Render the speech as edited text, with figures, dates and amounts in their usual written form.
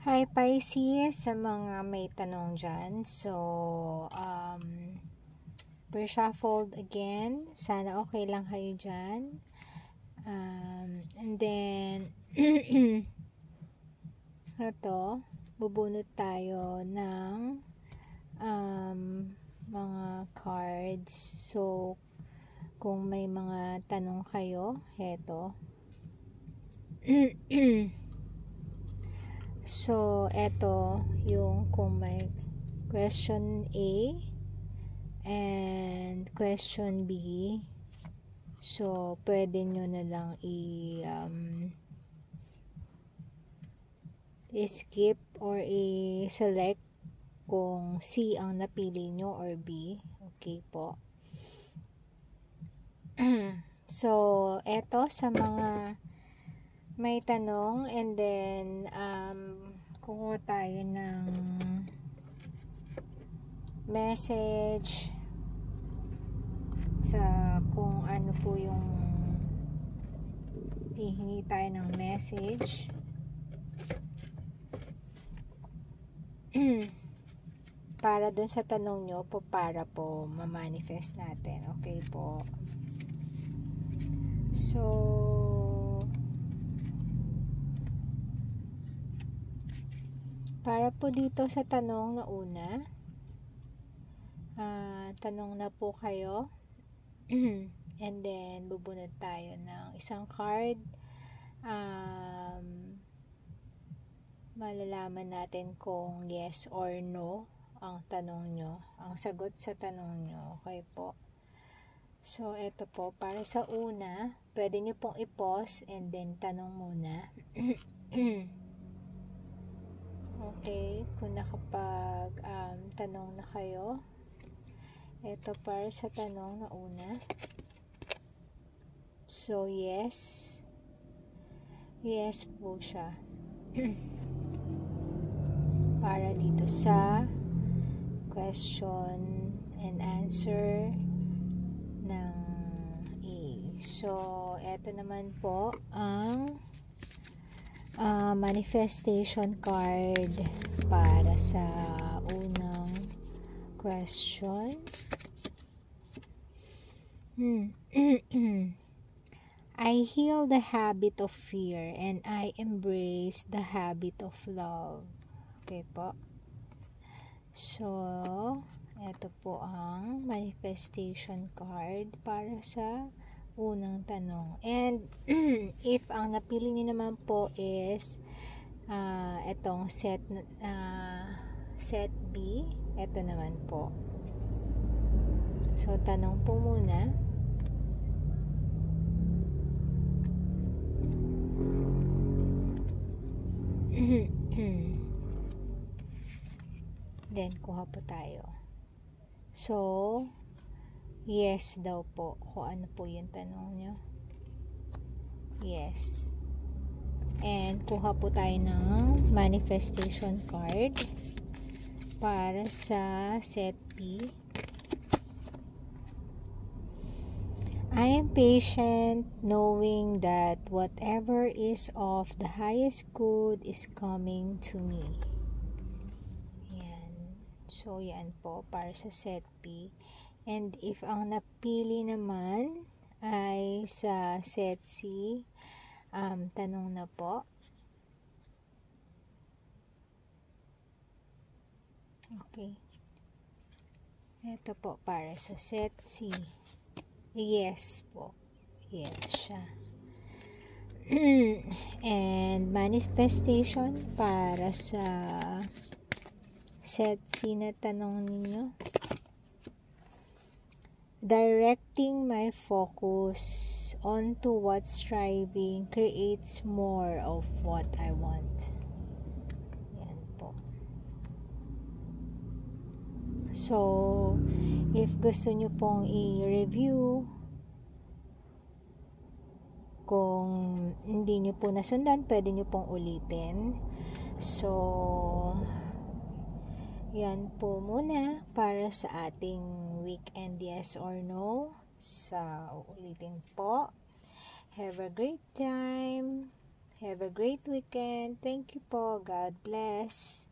Hi Pisces, sa mga may tanong dyan. So, reshuffled again. Sana okay lang kayo dyan. And then, ito, bubunot tayo ng mga cards. So, kung may mga tanong kayo, heto. So, eto yung kung may question A and question B. So, pwede nyo na lang i-skip or i-select kung C ang napili nyo or B. Okay po. So, eto sa mga may tanong, and then kukuha tayo ng message sa kung ano po yung hihingi tayo ng message. Para dun sa tanong nyo po, para po ma-manifest natin. Okay po. So, para po dito sa tanong na una, tanong na po kayo. And then, bubunot tayo ng isang card. Malalaman natin kung yes or no ang tanong nyo, ang sagot sa tanong nyo. Okay po. So, eto po, para sa una, pwede nyo pong i-pause and then tanong muna. Okay, kung nakapag tanong na kayo, eto para sa tanong na una. So, yes. Yes po siya. Para dito sa question and answer ng A. So, eto naman po ang manifestation card para sa unang question. I heal the habit of fear and I embrace the habit of love. Okay po. So, ito po ang manifestation card para sa unang tanong. And if ang napili niyo naman po is etong set B, ito naman po. So, tanong po muna. Then, kuha po tayo. So, yes daw po. Kung ano po yung tanong nyo. Yes. And, kuha po tayo ng manifestation card para sa set B. I am patient knowing that whatever is of the highest good is coming to me. So, yan po para sa set B. And if ang napili naman ay sa set C, tanong na po. Okay. Ito po para sa set C. Yes po. Yes siya. And manifestation para sa set C na tanong ninyo. Directing my focus onto what's striving creates more of what I want. Yan po. So, if gusto nyo pong i-review, kung hindi nyo po nasundan, pwede nyo pong ulitin. So, yan po muna para sa ating weekend yes or no. Sa ulitin po. Have a great time. Have a great weekend. Thank you po. God bless.